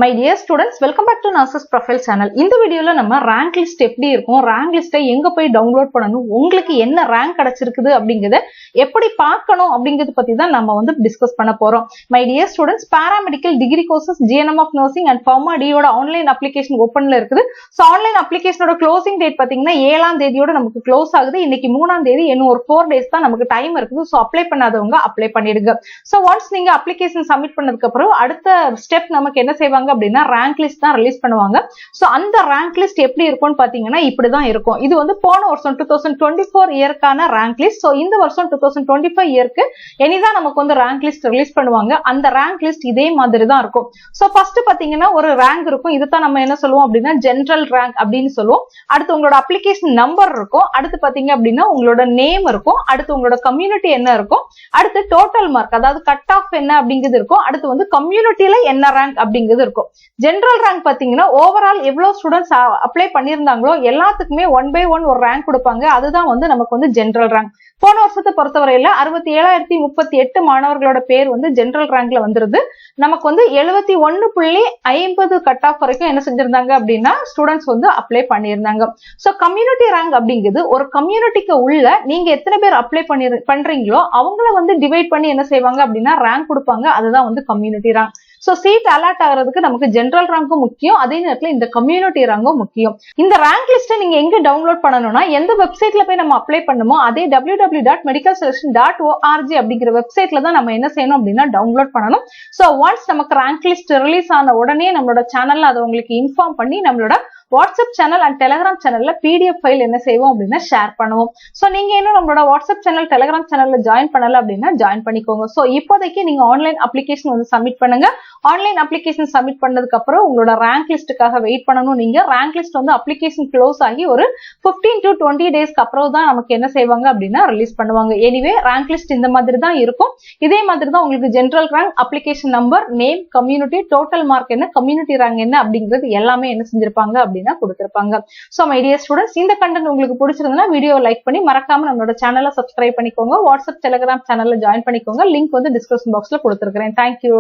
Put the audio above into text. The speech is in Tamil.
My dear students, welcome back to Nurses Profile channel. இந்த வீடியோல நம்ம rank list எப்படி இருக்கும், rank list எங்க போய் டவுன்லோட் பண்ணணும், உங்களுக்கு என்ன rank கிடைச்சிருக்குது அப்படிங்கறத எப்படி பார்க்கணும் அப்படிங்கறது பத்தி தான் நம்ம வந்து டிஸ்கஸ் பண்ண போறோம். My dear students, paramedical degree courses GNM of nursing and Pharma D யோட ஆன்லைன் அப்ளிகேஷன் ஓபன்ல இருக்குது. சோ ஆன்லைன் அப்ளிகேஷனோட க்ளோசிங் டேட் பாத்தீங்கன்னா 7ஆம் தேதியோட நமக்கு க்ளோஸ் ஆகுது. இன்னைக்கு 3ஆம் தேதி, இன்னும் ஒரு 4 days தான் நமக்கு டைம் இருக்குது. சோ அப்ளை பண்ணாதவங்க அப்ளை பண்ணிடுங்க. சோ ஒன்ஸ் நீங்க அப்ளிகேஷன் சப்மிட் பண்ணதுக்கு அப்புறம் அடுத்த ஸ்டெப் நமக்கு என்ன செய்வாங்க அப்படின்னா ரேங்க் லிஸ்ட் தான் ரிலீஸ் பண்ணுவாங்க. சோ அந்த ரேங்க் லிஸ்ட் எப்படி இருக்கும்னு பாத்தீங்கன்னா இப்படிதான் இருக்கும். இது வந்து போன வருஷம் 2024 இயர்க்கான ரேங்க் லிஸ்ட். சோ இந்த வருஷம் 2025 இயர்க்கு இனிதான் நமக்கு வந்து ரேங்க் லிஸ்ட் ரிலீஸ் பண்ணுவாங்க. அந்த ரேங்க் லிஸ்ட் இதே மாதிரி தான் இருக்கும். சோ ஃபர்ஸ்ட் பாத்தீங்கன்னா ஒரு ரேங்க் இருக்கும். இதுதான் நம்ம என்ன சொல்லுவோம் அப்படின்னா ஜெனரல் ரேங்க் அப்படின்னு சொல்லுவோம். அடுத்து உங்களோட அப்ளிகேஷன் நம்பர் இருக்கும். அடுத்து பாத்தீங்க அப்படின்னா உங்களோட நேம் இருக்கும். அடுத்து உங்களோட கம்யூனிட்டி என்ன இருக்கும். அடுத்து டோட்டல் மார்க், அதாவது கட் ஆஃப் என்ன அப்படிங்கிறது இருக்கும். அடுத்து வந்து கம்யூனிட்டியில என்ன ரேங்க் அப்படிங்கிறது இருக்கும். ஜெனரல் ரேங்க் பாத்தீங்கன்னா ஓவரால் எவ்வளவு ஸ்டூடெண்ட்ஸ் அப்ளை பண்ணிருந்தாங்களோ எல்லாத்துக்குமே 1 by 1 ஒரு ரேங்க் கொடுப்பாங்க. அதுதான் வந்து நமக்கு வந்து ஜெனரல் ரேங்க். போன வருஷத்தை பொறுத்தவரையில 67,038 மாணவர்களோட பேர் வந்து ஜெனரல் ரேங்க்ல வந்துருது. நமக்கு வந்து 71.50 கட் ஆஃப் வரைக்கும் என்ன செஞ்சிருந்தாங்க அப்படின்னா ஸ்டூடெண்ட்ஸ் வந்து அப்ளை பண்ணியிருந்தாங்க. சோ கம்யூனிட்டி ரேங்க் அப்படிங்கிறது ஒரு கம்யூனிட்டிக்கு உள்ள நீங்க எத்தனை பேர் அப்ளை பண்றீங்களோ அவங்கள வந்து டிவைட் பண்ணி என்ன செய்வாங்க அப்படின்னா ரேங்க் கொடுப்பாங்க. அதுதான் வந்து community rank. So seat allot ஆகிறதுக்கு நமக்கு ஜெனரல் ரேங்கும் முக்கியம், அதே நேரத்துல இந்த கம்யூனிட்டி ரேங்கும் முக்கியம். இந்த ரேங்க் லிஸ்ட்டை நீங்க எங்க டவுன்லோட் பண்ணணும்னா எந்த வெப்சைட்ல போய் நம்ம அப்ளை பண்ணுமோ அதே www.medicalselection.org அப்படிங்கிற வெப்சைட்ல தான் நம்ம என்ன செய்யணும் அப்படின்னா டவுன்லோட் பண்ணணும். சோ ஒன்ஸ் நமக்கு ரேங்க் லிஸ்ட் ரிலீஸ் ஆன உடனே நம்மளோட சேனல்ல அதை உங்களுக்கு இன்ஃபார்ம் பண்ணி நம்மளோட வாட்ஸ்அப் சேனல் அண்ட் டெலிகிராம் சேனல்ல பிடிஎஃப் ஃபைல் என்ன செய்வோம் அப்படின்னா ஷேர் பண்ணுவோம். சோ நீங்க இன்னும் நம்மளோட வாட்ஸ்அப் சேனல் டெலிகிராம் சேனல்ல ஜாயின் பண்ணல அப்படின்னா ஜாயின் பண்ணிக்கோங்க. சோ இப்போதைக்கு நீங்க ஆன்லைன் அப்ளிகேஷன் வந்து சப்மிட் பண்ணுங்க. ஆன்லைன் அப்ளிகேஷன் சப்மிட் பண்ணதுக்கு அப்புறம் உங்களோட ரேங்க் லிஸ்ட்டுக்காக வெயிட் பண்ணணும். நீங்க ரேங்க் லிஸ்ட் வந்து அப்ளிகேஷன் க்ளோஸ் ஆகி ஒரு 15 to 20 டேஸ்க்கு அப்புறம் தான் நமக்கு என்ன செய்வாங்க அப்படின்னா ரிலீஸ் பண்ணுவாங்க. எனிவே ரேங்க் லிஸ்ட் இந்த மாதிரி தான் இருக்கும். இதே மாதிரி தான் உங்களுக்கு general rank, application number, name, community, total mark என்ன, கம்யூனிட்டி ரேங்க் என்ன அப்படிங்கிறது எல்லாமே என்ன செஞ்சிருப்பாங்க அப்படின்னா கொடுத்திருப்பாங்க. சோ மை டியர் ஸ்டூடெண்ட்ஸ், இந்த கண்டென்ட் உங்களுக்கு பிடிச்சிருந்தா வீடியோவை லைக் பண்ணி மறக்காம நம்மளோட சேனலை சப்ஸ்கிரைப் பண்ணிக்கோங்க. வாட்ஸ்அப் டெலிகிராம் சேனல்ல ஜாயின் பண்ணிக்கோங்க. லிங்க் வந்து டிஸ்கிரிப்ஷன் பாக்ஸ்ல கொடுத்திருக்கிறேன். தேங்க்யூ.